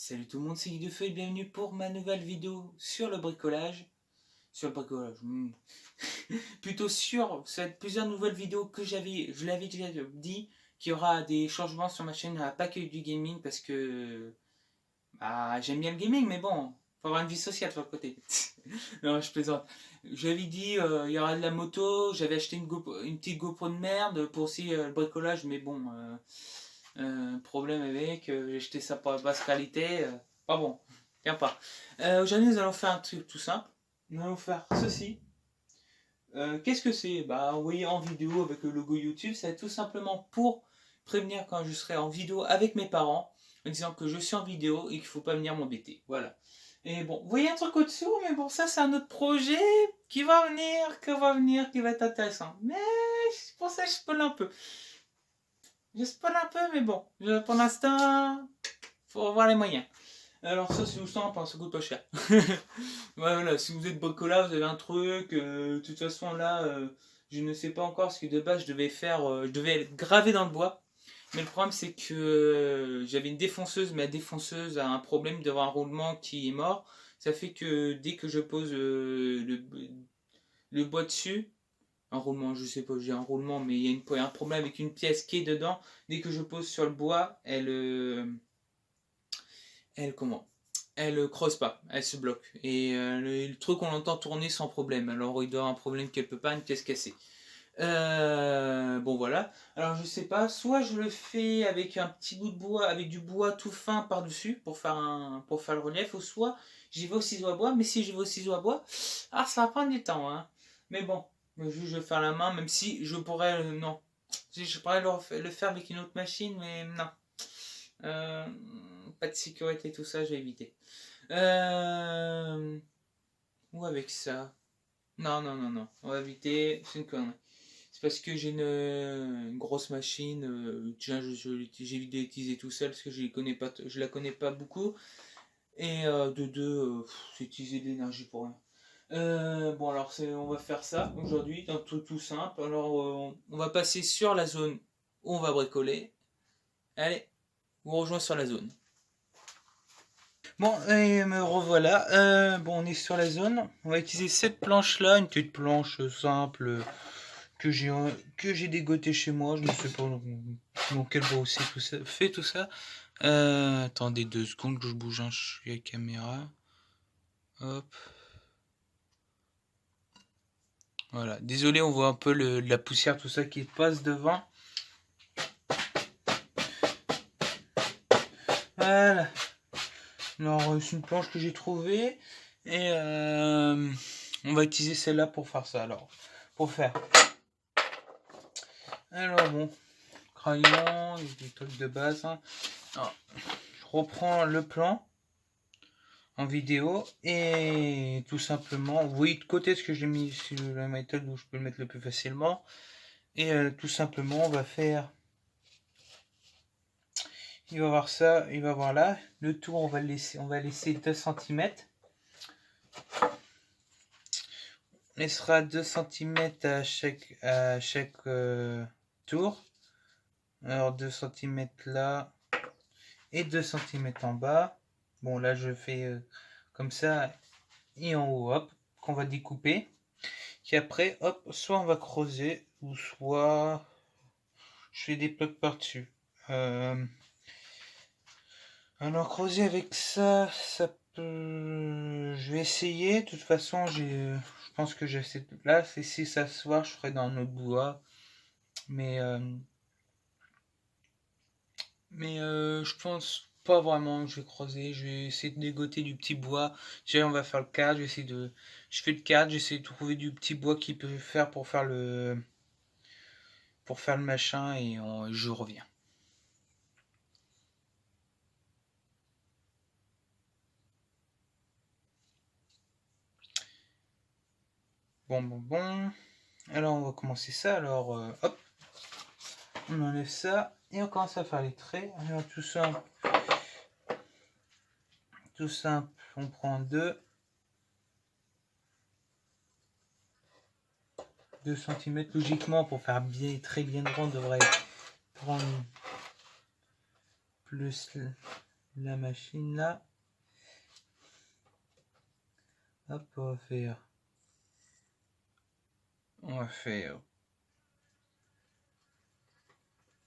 Salut tout le monde, c'est Guy de Feu et bienvenue pour ma nouvelle vidéo sur le bricolage. Sur le bricolage, plutôt sur plusieurs nouvelles vidéos que je l'avais déjà dit, qu'il y aura des changements sur ma chaîne, pas que du gaming, parce que j'aime bien le gaming, mais bon, faut avoir une vie sociale sur le côté. Non, je plaisante. J'avais dit, il y aura de la moto, j'avais acheté une petite GoPro de merde pour aussi le bricolage, mais bon, problème avec, j'ai acheté ça pour la basse qualité, pas bon, tiens pas. Aujourd'hui, nous allons faire un truc tout simple. Nous allons faire ceci. Qu'est-ce que c'est? Bah, oui, en vidéo avec le logo YouTube, c'est tout simplement pour prévenir quand je serai en vidéo avec mes parents, en disant que je suis en vidéo et qu'il ne faut pas venir m'embêter. Voilà. Et bon, vous voyez un truc au-dessous, mais bon, ça, c'est un autre projet qui va venir, qui va être intéressant. Mais pour ça, je spoil un peu. Je spoil un peu, mais bon, pour l'instant, faut avoir les moyens. Alors ça, c'est tout simple, hein, ça coûte pas cher. Voilà, si vous êtes bricoleur, vous avez un truc, de toute façon là, je ne sais pas encore ce que de base je devais être gravé dans le bois. Mais le problème c'est que j'avais une défonceuse, mais la défonceuse a un problème d'avoir un roulement qui est mort. Ça fait que dès que je pose le bois dessus, un roulement, je sais pas, j'ai un roulement, mais il y a un problème avec une pièce qui est dedans. Dès que je pose sur le bois, elle comment elle creuse pas, elle se bloque. Et le truc, on l'entend tourner sans problème. Alors il doit y avoir un problème quelque part, une pièce cassée. Bon voilà. Alors je sais pas, soit je le fais avec un petit bout de bois, avec du bois tout fin par-dessus pour faire le relief, ou soit j'y vais au ciseau à bois. Mais si j'y vais au ciseau à bois, ça va prendre du temps. Hein. Mais bon, juste je vais faire la main, même si je pourrais, non. Si je pourrais le faire avec une autre machine, mais non. Euh, Pas de sécurité, tout ça, j'ai évité. Ou avec ça. Non, non, non, non. On va éviter. C'est une connerie. C'est parce que j'ai une grosse machine. Tiens, j'ai évité d'utiliser tout seul parce que je la connais pas beaucoup. Et de deux, c'est utiliser de l'énergie pour rien. Bon, alors on va faire ça aujourd'hui, un truc tout simple. Alors, on va passer sur la zone où on va bricoler. Allez, on rejoint sur la zone. Bon, et me revoilà. Bon, on est sur la zone. On va utiliser cette planche-là, une petite planche simple que j'ai dégotée chez moi. Je ne sais pas dans quel bois aussi fait tout ça. Attendez 2 secondes que je bouge la caméra. Hop. Voilà. Désolé, on voit un peu de la poussière, tout ça qui passe devant. Voilà. Alors, c'est une planche que j'ai trouvée. Et on va utiliser celle-là pour faire ça. Alors, pour faire. Alors, bon. Crayon, des trucs de base. Hein. Alors, je reprends le plan en vidéo. Et tout simplement, vous voyez de côté ce que j'ai mis sur la méthode où je peux le mettre le plus facilement. Et tout simplement, on va faire. Il va voir ça, il va voir là. Le tour, on va laisser 2 cm. On laissera 2 cm à chaque tour. Alors 2 cm là et 2 cm en bas. Bon là je fais comme ça et en haut, hop, qu'on va découper. Puis après, hop, soit on va creuser ou soit je fais des blocs par-dessus. Alors creuser avec ça, ça peut. Je vais essayer. De toute façon, je pense que j'ai cette. Là, si ça se voit, je ferai dans un autre bois. Mais je pense pas vraiment. Je vais creuser. Je vais essayer de dégoter du petit bois. Déjà, on va faire le cadre. Je fais le cadre. J'essaie de trouver du petit bois qui peut faire pour faire le machin et je reviens. Bon. Alors on va commencer ça. Alors hop, on enlève ça et on commence à faire les traits. Alors tout simple, on prend 2 cm. Logiquement, pour faire très bien droit, on devrait prendre plus la machine là. Hop, on va faire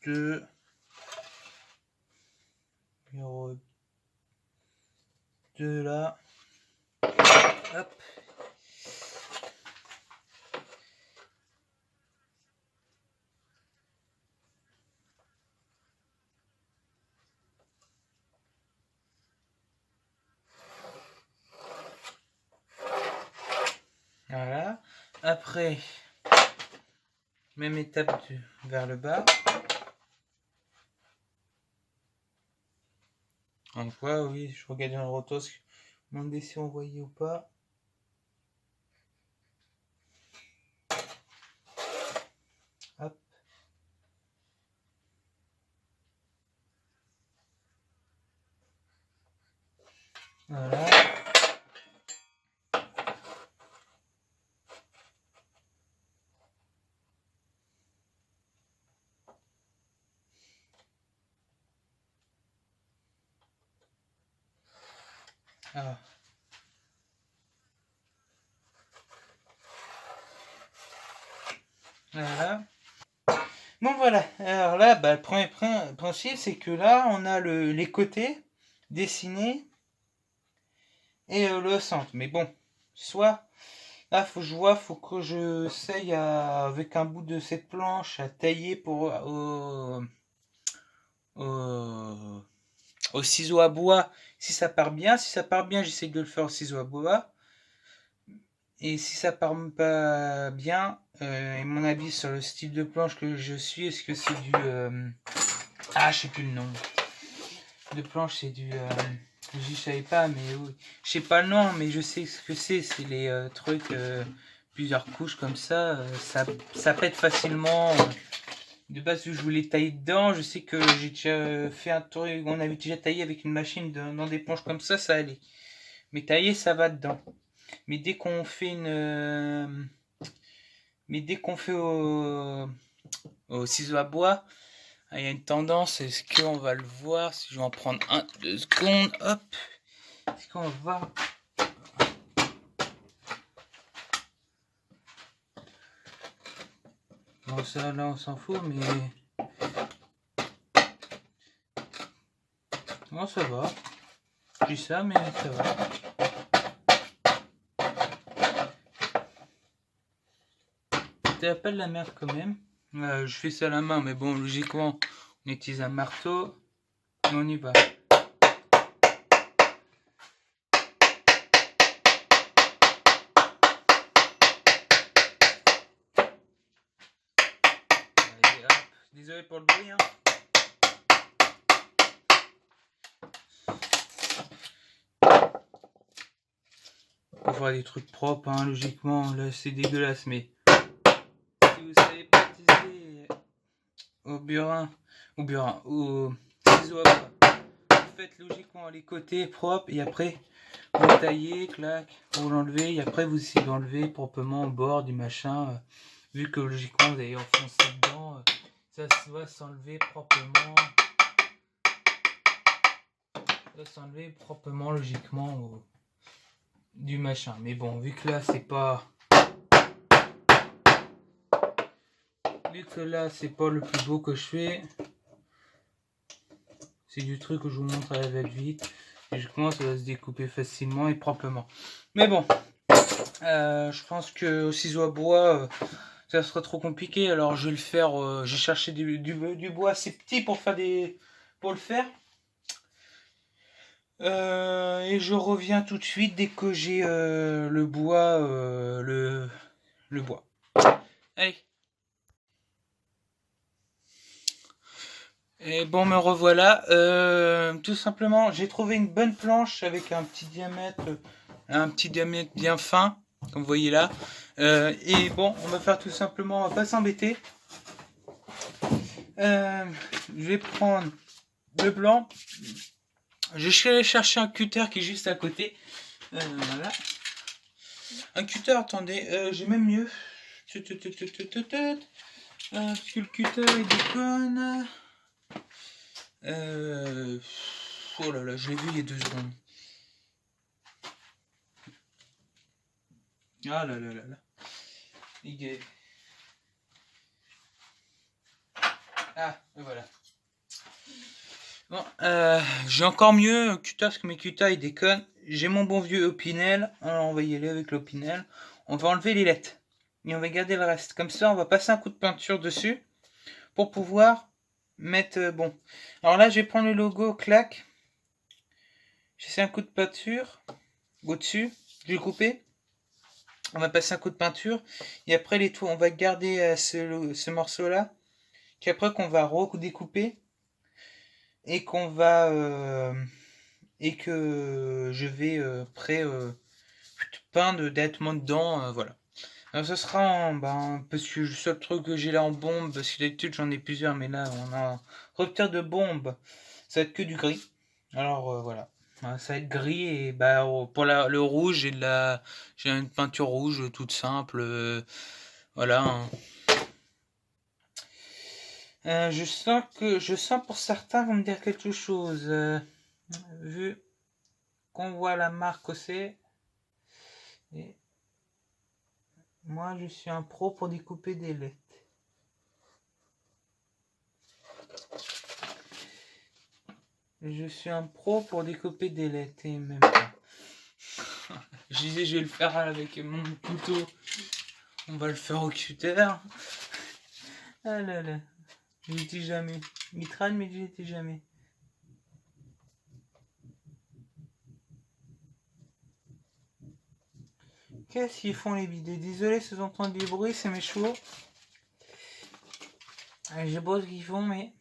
2 numéro 2 là. Hop. Voilà. Après, même étape vers le bas. On voit, oui, je regardais dans le rotos, je me demandais si on voyait ou pas. Hop. Voilà. Ah. Voilà. Bon voilà, alors là, le premier principe, c'est que là, on a les côtés dessinés et le centre. Mais bon, soit, là, faut que je essaye avec un bout de cette planche à tailler au ciseau à bois, si ça part bien. Si ça part bien, j'essaie de le faire au ciseau à bois. Et si ça part pas bien, et mon avis sur le style de planche que je suis, est-ce que c'est du... je sais plus le nom. De planche, c'est du... je savais pas, mais oui. Je sais pas le nom, mais je sais ce que c'est. C'est les trucs, plusieurs couches comme ça. Ça pète facilement. De base, je voulais tailler dedans. Je sais que j'ai déjà fait un truc. On avait déjà taillé avec une machine dans des planches comme ça allait. Mais tailler, ça va dedans. Mais dès qu'on fait au ciseau à bois, il y a une tendance. Est-ce qu'on va le voir? Si je vais en prendre 2 secondes, hop. Est-ce qu'on va voir? Bon, ça là, on s'en fout, mais bon, ça va. Je dis ça, mais ça va. C'était pas de la merde quand même. Je fais ça à la main, mais bon, logiquement, on utilise un marteau et on y va. Allez, hop. Désolé pour le bruit, hein. On va faire des trucs propres, hein, logiquement. Là, c'est dégueulasse, mais si vous savez pas utiliser au ciseau à bois, vous faites logiquement les côtés propres et après vous taillez, clac, vous l'enlevez et après vous essayez d'enlever proprement au bord du machin. Vu que logiquement vous allez enfoncer dedans, ça va s'enlever proprement. Ça va s'enlever proprement logiquement du machin. Mais bon, vu que là c'est pas. Vu que là c'est pas le plus beau que je fais. C'est du truc que je vous montre à la va-vite. Logiquement ça va se découper facilement et proprement. Mais bon. Je pense que au ciseau à bois, ça sera trop compliqué. Alors je vais le faire. J'ai cherché du bois assez petit pour le faire. Et je reviens tout de suite dès que j'ai le bois. Le bois. Allez. Et bon, me revoilà. Tout simplement, j'ai trouvé une bonne planche avec un petit diamètre bien fin, comme vous voyez là. Et bon, on va faire tout simplement, on va pas s'embêter. Je vais prendre le blanc. Je suis allé chercher un cutter qui est juste à côté. Voilà. Un cutter, attendez, j'ai même mieux. Parce que le cutter il déconne. Oh là là, je l'ai vu il y a 2 secondes. Ah là là là là. Ah, voilà. Bon, j'ai encore mieux Cuta, parce que mes Cuta ils déconnent. J'ai mon bon vieux Opinel. Alors on va y aller avec l'Opinel. On va enlever les lettres. Et on va garder le reste. Comme ça, on va passer un coup de peinture dessus. Pour pouvoir mettre... bon. Alors là, je vais prendre le logo, clac. J'essaie un coup de peinture. Au-dessus. Je vais le couper. On va passer un coup de peinture. Et après, les toits, on va garder ce morceau-là. Puis après, qu'on va redécouper. Et qu'on va... et que je vais peindre directement dedans. Voilà. Alors ça sera parce que le seul truc que j'ai là en bombe, parce que d'habitude j'en ai plusieurs, mais là on a un repère de bombe, ça va être que du gris. Alors voilà. Ça va être gris et pour le rouge j'ai une peinture rouge toute simple. Voilà. Hein. Je sens pour certains vont me dire quelque chose. Vu qu'on voit la marque que c'est. Et moi je suis un pro pour découper des lettres. Je suis un pro pour découper des lettres et même pas. Je disais je vais le faire avec mon couteau. On va le faire au cutter. Ah là là. J'y étais jamais. Mitral mais j'y étais jamais. Qu'est-ce qu'ils font les bidets? Désolé si vous entendez du bruit, c'est mes chevaux. Je sais pas ce qu'ils font mais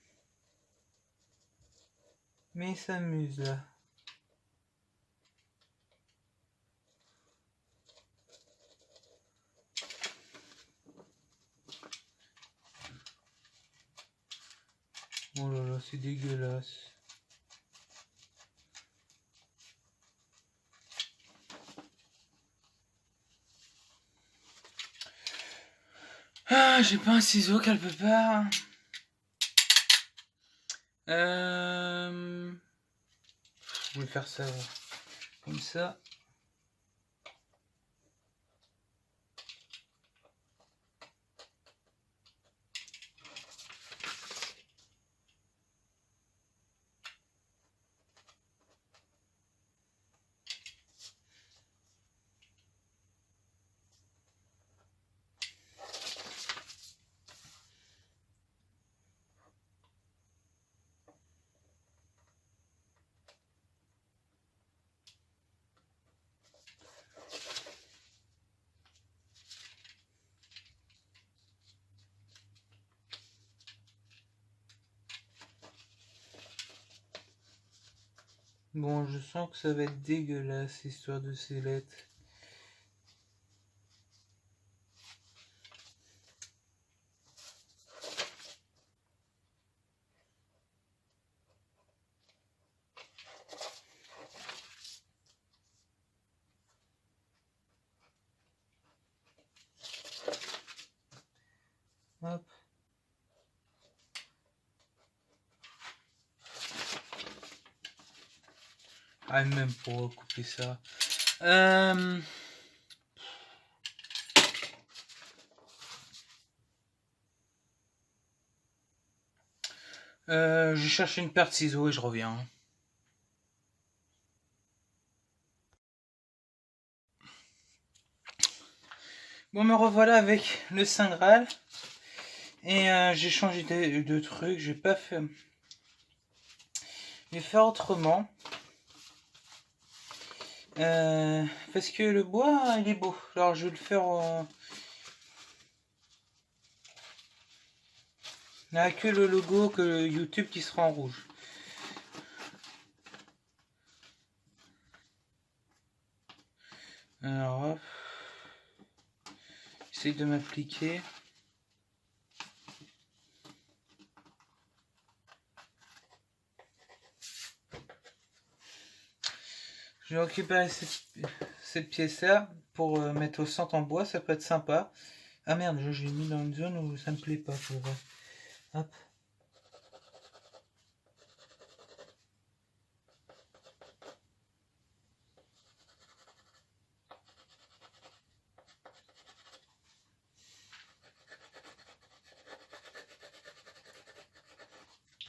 ils s'amusent là. Oh là là, c'est dégueulasse. Ah, j'ai pas un ciseau quelque part. Je vais faire ça comme ça. Bon, je sens que ça va être dégueulasse, histoire de ces lettres. Hop. Ah, même pour couper ça. Je cherche une paire de ciseaux et je reviens. Bon, me revoilà avec le Saint Graal. Et j'ai changé de truc. J'ai pas fait. Je vais faire autrement. Parce que le bois, il est beau. Alors je vais le faire en... Il n'y a que le logo, que le YouTube qui sera en rouge. Alors hop. J'essaye de m'appliquer. Je vais récupérer cette pièce-là pour mettre au centre en bois, ça peut être sympa. Ah merde, je l'ai mis dans une zone où ça me plaît pas. Hop.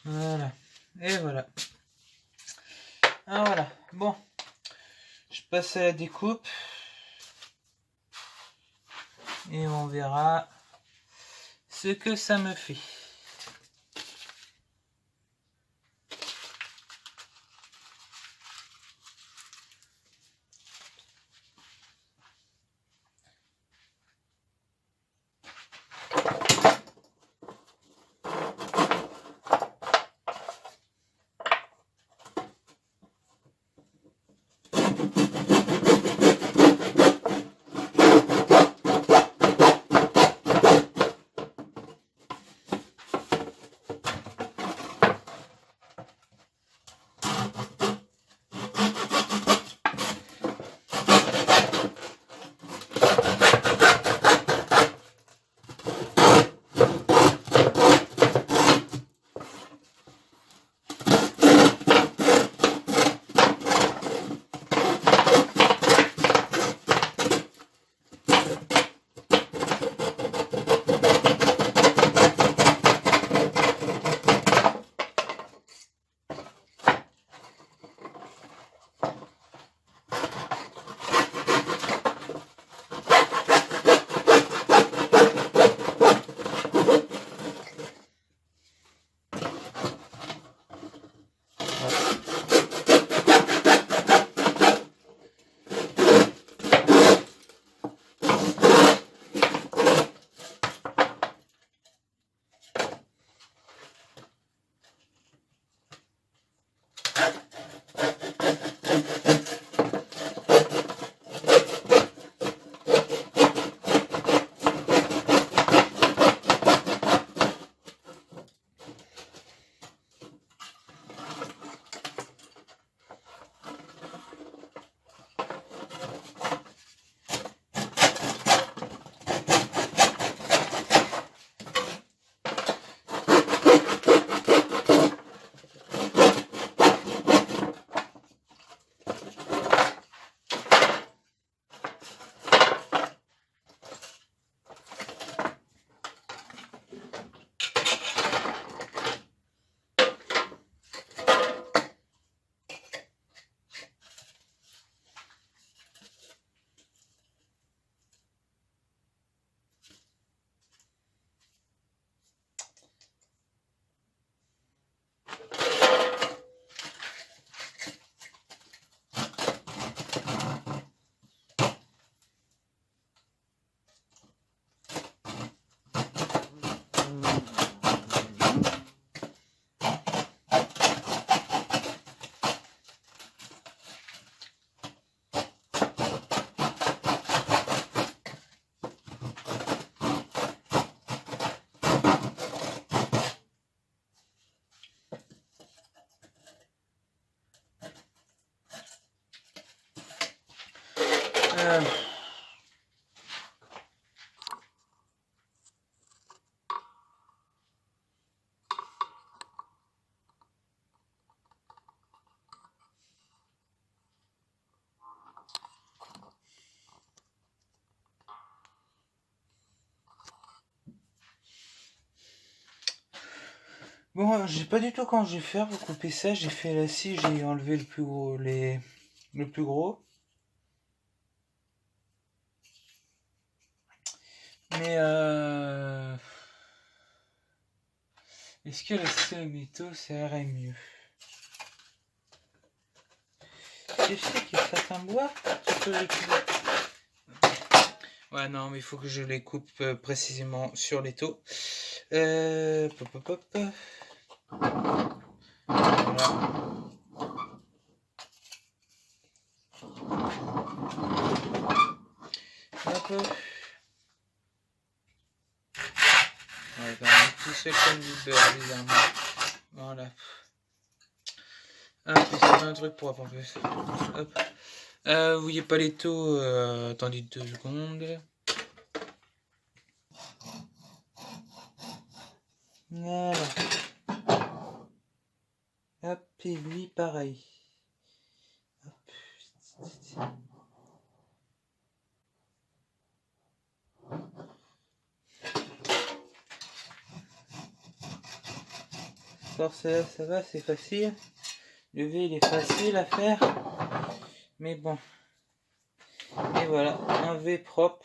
Voilà. Et voilà. Ah voilà. Bon. Je passe à la découpe. Et on verra ce que ça me fait. Euh, Bon, j'ai pas du tout quand je vais faire pour couper ça. J'ai fait la scie, j'ai enlevé le plus gros, le plus gros. Mais est-ce que la scie au métaux, ça irait mieux? Je sais qu'il y a certains bois, tu peux les couper. Ouais, non, mais il faut que je les coupe précisément sur les taux. Pop, pop, pop. Voilà. Hop. Ouais, quand même tout seul comme du beurre, bizarrement. Voilà. Ah, puis c'est un truc pour apprendre. Hop. Vous voyez pas les taux, attendez 2 secondes. Voilà. Hop, et lui pareil. Hop. Alors celle-là, ça va, c'est facile. Le V, il est facile à faire. Mais bon. Et voilà, un V propre.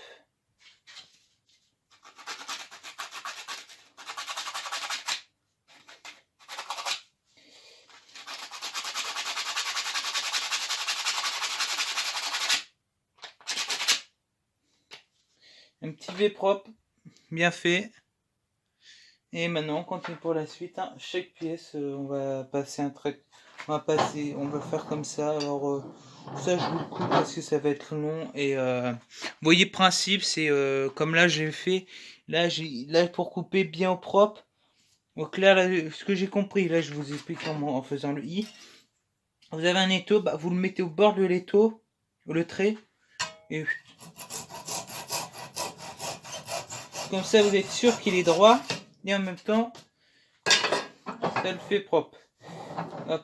Un petit V propre, bien fait. Et maintenant, on continue pour la suite. Hein. Chaque pièce, on va passer un trait. On va faire comme ça. Alors, ça, je vous le coupe parce que ça va être long. Et vous voyez, le principe, c'est comme là, j'ai fait. Là, pour couper bien au propre. Donc là, ce que j'ai compris, là, je vous explique en faisant le I. Vous avez un étau, bah, vous le mettez au bord de l'étau, le trait. Et comme ça, vous êtes sûr qu'il est droit. Et en même temps, ça le fait propre. Hop,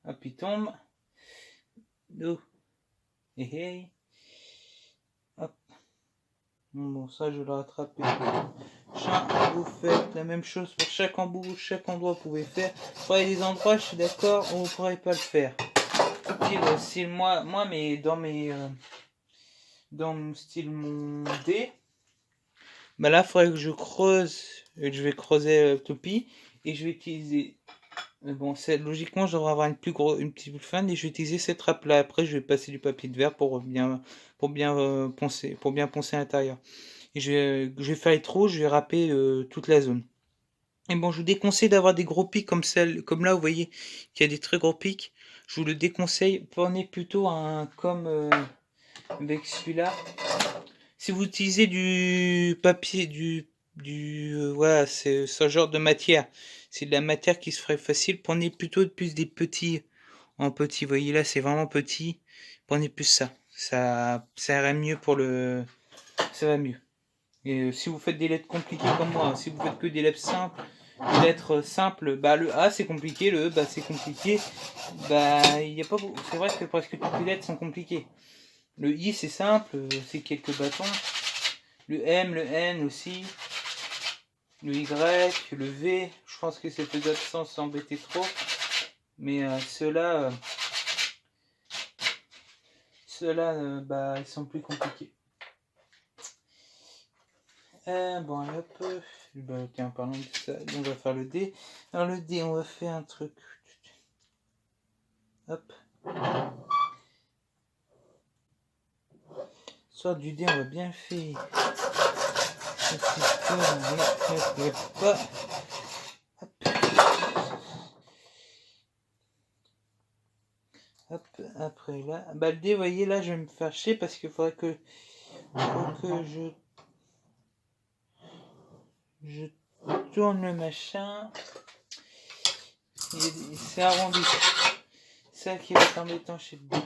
hop, il tombe. Do. Et hey. Hop. Bon, ça, je l'ai rattrapé. Vous faites la même chose pour chaque embout, chaque endroit, vous pouvez faire. Pour les endroits, je suis d'accord, on ne pourrait pas le faire. Style, moi, mais dans mon style, mon D, bah là, il faudrait que je creuse. Je vais creuser Topi et je vais utiliser. Bon, logiquement, je devrais avoir une petite fin et je vais utiliser cette trappe là. Après, je vais passer du papier de verre pour bien poncer à l'intérieur. Et je vais faire les trous, je vais râper toute la zone. Et bon, je vous déconseille d'avoir des gros pics comme là, vous voyez qu'il y a des très gros pics. Je vous le déconseille. Prenez plutôt un comme avec celui-là. Si vous utilisez du papier, voilà, c'est ce genre de matière. C'est de la matière qui se ferait facile. Prenez plutôt plus des petits en petit. Vous voyez là, c'est vraiment petit. Prenez plus ça. Ça irait mieux ça va mieux. Et si vous faites des lettres compliquées comme moi, si vous faites que des lettres simples, bah le A c'est compliqué, le E bah c'est compliqué. Bah il y a pas, c'est vrai que presque toutes les lettres sont compliquées. Le I c'est simple, c'est quelques bâtons. Le M, le N aussi. Le Y, le V, je pense que c'est faisable sans s'embêter trop. Mais ceux-là, bah, ils sont plus compliqués. Bon, hop. Bah, tiens, parlons de ça. On va faire le D. Alors, le D, on va faire un truc. Hop. Soit du D, on va bien faire. Hop, après là. Bah, le D, vous voyez, là, je vais me faire chier parce qu'il faudrait que je tourne le machin. C'est arrondi. C'est ça qui va être embêtant chez le D.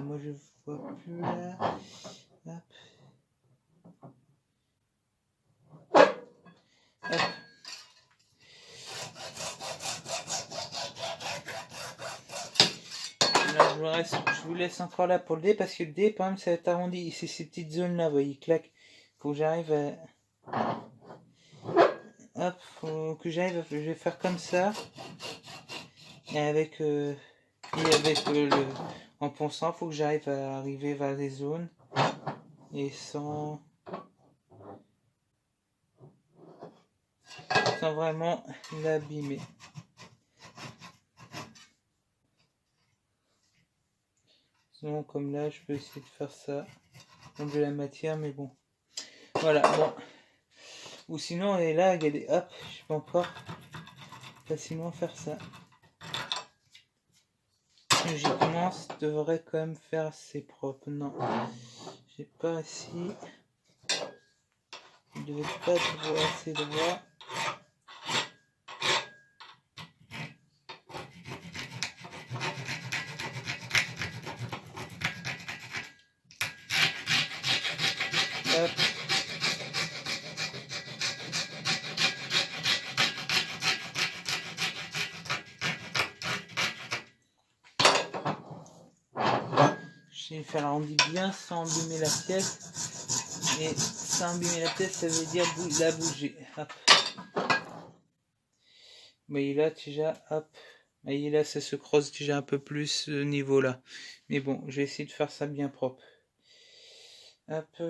Moi je vois plus là. Hop. Hop. Là, je vous laisse encore là pour le D parce que le D, quand même, ça va être arrondi. C'est ces petites zones là, vous voyez, clac. Faut que j'arrive à. Hop, faut que j'arrive à. Je vais faire comme ça. Et avec. En ponçant, faut que j'arrive à arriver vers les zones. Et sans vraiment l'abîmer. Sinon, comme là, je peux essayer de faire ça. Enlever la matière, mais bon. Voilà, bon. Ou sinon, et là, regardez, hop, je peux encore facilement faire ça. Logiquement, ça devrait quand même faire assez propre. Non, j'ai pas réussi. Il devait pas être assez droit. Hop. Je vais faire l'arrondi bien sans abîmer la pièce. Et sans abîmer la tête, ça veut dire la bouger. Hop. Mais là déjà, hop. Et là, ça se creuse déjà un peu plus ce niveau-là. Mais bon, je vais essayer de faire ça bien propre. Hop.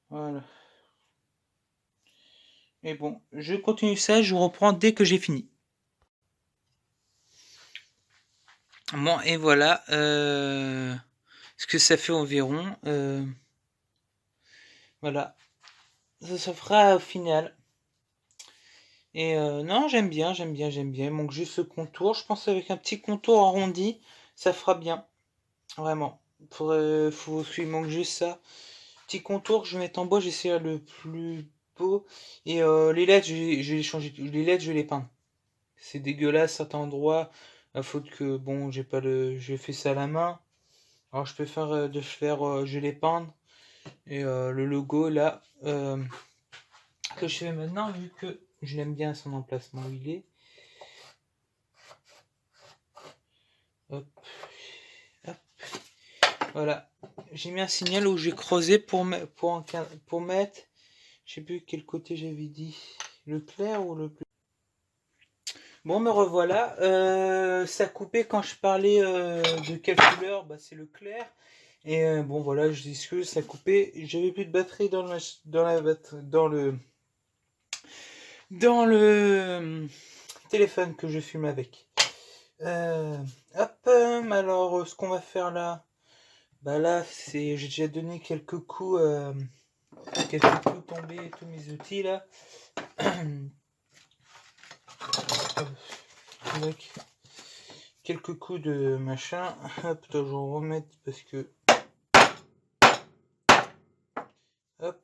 Voilà. Mais bon, je continue ça, je vous reprends dès que j'ai fini. Bon, et voilà. Ce que ça fait environ. Voilà. Ça fera au final. Et non, j'aime bien. Il manque juste ce contour. Je pense avec un petit contour arrondi, ça fera bien. Vraiment. Il manque juste ça. Petit contour que je vais mettre en bois, j'essaierai le plus beau. Et les LED, je vais les changer. Les LED, je vais les peindre. C'est dégueulasse à certains endroits. À faute que, bon, j'ai fait ça à la main. Alors je peux faire, je vais les peindre. Et le logo là, que je fais maintenant, vu que je l'aime bien son emplacement où il est. Hop. Hop. Voilà. J'ai mis un signal où j'ai creusé pour mettre, je sais plus quel côté j'avais dit, le clair ou le plus. Bon, me revoilà. Ça coupait quand je parlais de quelle couleur, bah, c'est le clair. Et bon, voilà, je dis que ça coupait. J'avais plus de batterie dans le téléphone que je filme avec. Hop, alors ce qu'on va faire là, bah là, j'ai déjà donné quelques coups tombés, tous mes outils là. Avec quelques coups de machin. Hop, je vais remettre parce que. Hop.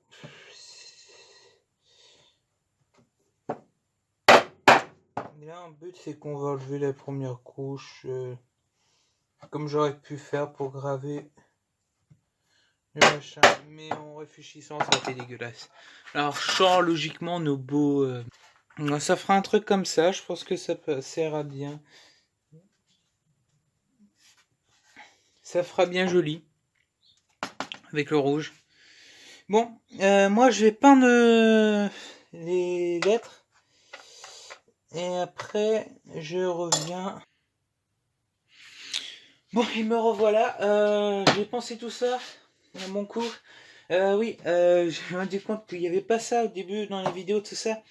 Et là, un but, c'est qu'on va enlever la première couche. Comme j'aurais pu faire pour graver le machin. Mais en réfléchissant, ça a été dégueulasse. Alors, change logiquement nos beaux. Ça fera un truc comme ça. Je pense que ça sert bien. Ça fera bien joli. Avec le rouge. Bon, moi, je vais peindre les lettres. Et après, je reviens. Bon, il me revoilà. J'ai pensé tout ça à mon coup. Oui, je me suis rendu compte qu'il n'y avait pas ça au début dans les vidéos, tout ça.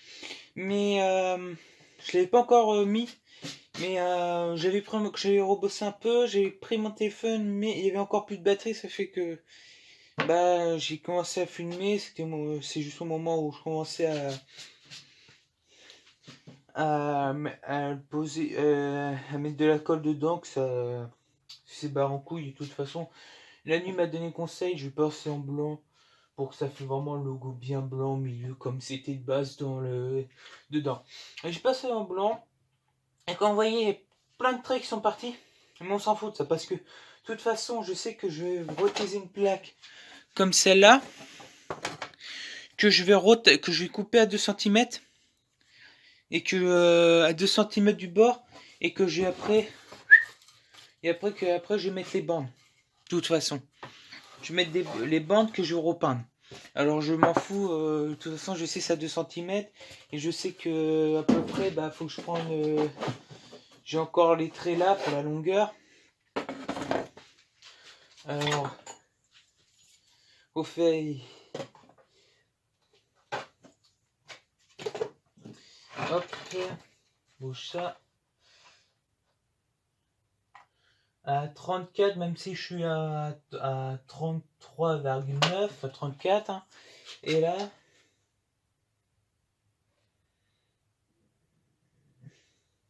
Mais je l'avais pas encore mis. Mais j'avais rebossé un peu. J'ai pris mon téléphone, mais il y avait encore plus de batterie. Ça fait que bah j'ai commencé à filmer. C'est juste au moment où je commençais à poser, à mettre de la colle dedans, que ça c'est barre en couille. De toute façon, la nuit m'a donné conseil, je vais passer en blanc pour que ça fait vraiment le logo bien blanc au milieu, comme c'était de base dedans. Et j'ai passé en blanc, et quand vous voyez, il y a plein de traits qui sont partis, mais on s'en fout de ça, parce que de toute façon, je sais que je vais retaiser une plaque comme celle-là, que je vais couper à 2 cm, et que à 2 cm du bord, et que je vais après je vais mettre les bandes. De toute façon, je vais mettre les bandes que je vais repeindre. Alors je m'en fous, de toute façon je sais ça 2 cm, et je sais que à peu près bah faut que je prenne, j'ai encore les traits là pour la longueur. Alors au fait, hop, bouge ça. À 34, même si je suis à 33,9, à 34, hein. Et là,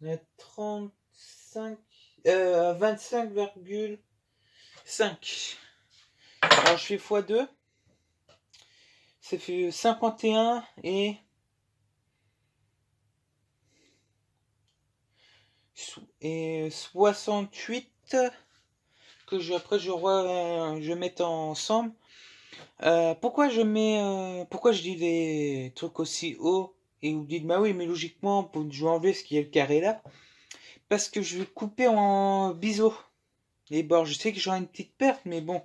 à 35, à 25,5. Alors je fais x2, ça fait 51 et 68 que je mette ensemble. Pourquoi je dis des trucs aussi hauts et vous dites bah oui mais logiquement je vais enlever ce qui est le carré là parce que je vais couper en biseau les bords. Je sais que j'aurai une petite perte mais bon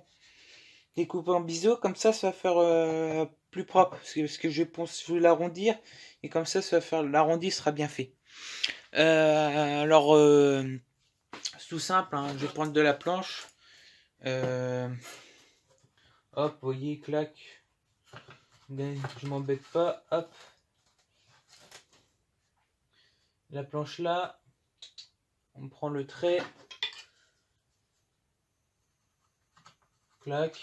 découper en biseau, comme ça va faire plus propre, parce que je pense je vais l'arrondir, et comme ça va faire, l'arrondi sera bien fait. Alors, c'est tout simple, hein, je vais prendre de la planche, hop, vous voyez, clac, je m'embête pas, hop, la planche là, on prend le trait, clac.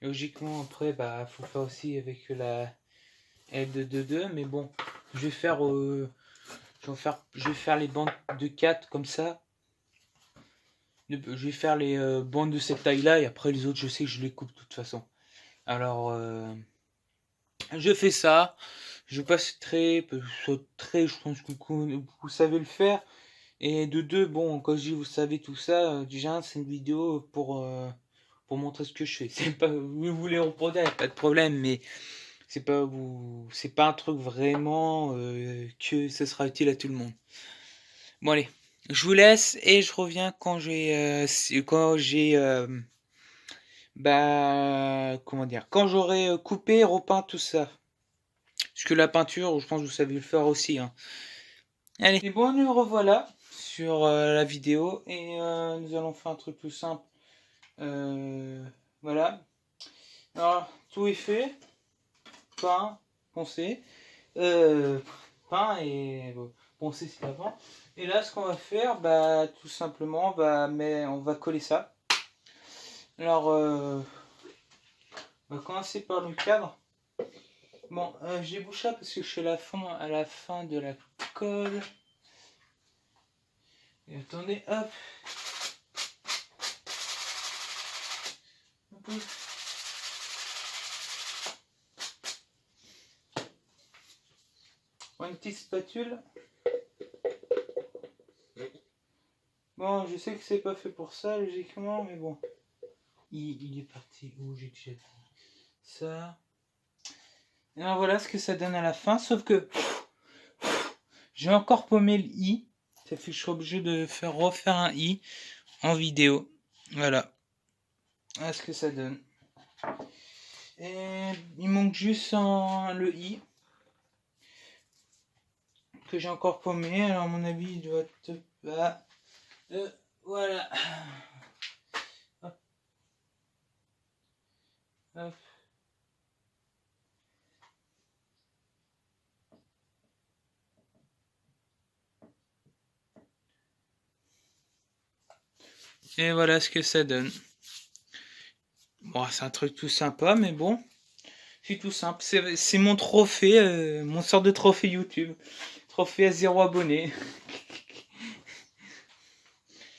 Logiquement après bah faut faire aussi avec la L222, mais bon je vais faire je vais faire les bandes de 4 comme ça. Je vais faire les bandes de cette taille là, et après les autres je sais que je les coupe de toute façon. Alors je fais ça, je passe très je pense que vous savez le faire. Et de deux, bon, quand je dis vous savez tout ça, déjà c'est une vidéo pour montrer ce que je fais. C'est pas, vous voulez reproduire, pas de problème, mais c'est pas un truc vraiment que ce sera utile à tout le monde. Bon allez, je vous laisse et je reviens quand j'ai bah comment dire, quand j'aurai coupé, repeint tout ça. Parce que la peinture, je pense que vous savez le faire aussi, hein. Allez, et bon, nous revoilà sur la vidéo et nous allons faire un truc plus simple. Voilà. Alors, tout est fait. Peint, poncé. Peint et poncé c'est avant. Et là, ce qu'on va faire, bah, tout simplement, on va coller ça. Alors, on va commencer par le cadre. Bon, j'ai bouché parce que je suis à la fin de la colle. Et attendez, hop. Une petite spatule. Bon, je sais que c'est pas fait pour ça, logiquement, mais bon. Il est parti où j'ai déjà dit ça. Et alors voilà ce que ça donne à la fin, sauf que j'ai encore paumé le i. Ça fait que je suis obligé de refaire un i en vidéo. Voilà. Voilà ce que ça donne. Et il manque juste le i que j'ai encore paumé. Alors à mon avis il doit être là. Voilà. Hop. Hop. Et voilà ce que ça donne. Bon, c'est un truc tout sympa, mais bon, c'est tout simple. C'est mon trophée, mon sort de trophée YouTube. Trophée à 0 abonné.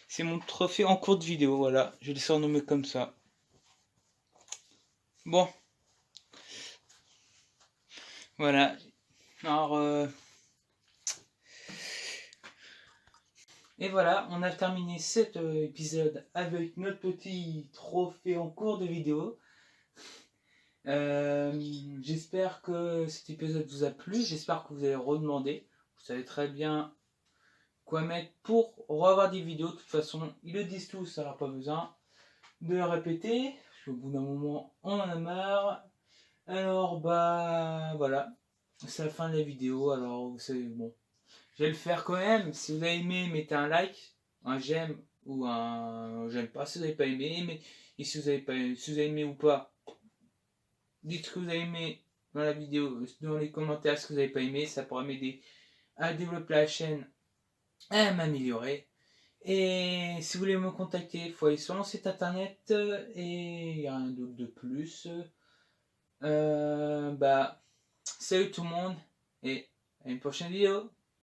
C'est mon trophée en cours de vidéo, voilà. Je l'ai surnommé comme ça. Bon. Voilà. Alors, et voilà, on a terminé cet épisode avec notre petit trophée en cours de vidéo. J'espère que cet épisode vous a plu. J'espère que vous allez redemander. Vous savez très bien quoi mettre pour revoir des vidéos. De toute façon, ils le disent tous, alors pas besoin de le répéter. Parce qu'au bout d'un moment, on en a marre. Alors, bah voilà. C'est la fin de la vidéo. Alors, c'est bon. Je vais le faire quand même. Si vous avez aimé, mettez un like, un j'aime ou un j'aime pas si vous n'avez pas aimé. Mais, et si vous avez aimé ou pas, dites ce que vous avez aimé dans la vidéo, dans les commentaires ce que vous n'avez pas aimé. Ça pourra m'aider à développer la chaîne, à m'améliorer. Et si vous voulez me contacter, il faut aller sur mon site internet et il n'y a rien d'autre de plus. Bah, salut tout le monde et à une prochaine vidéo.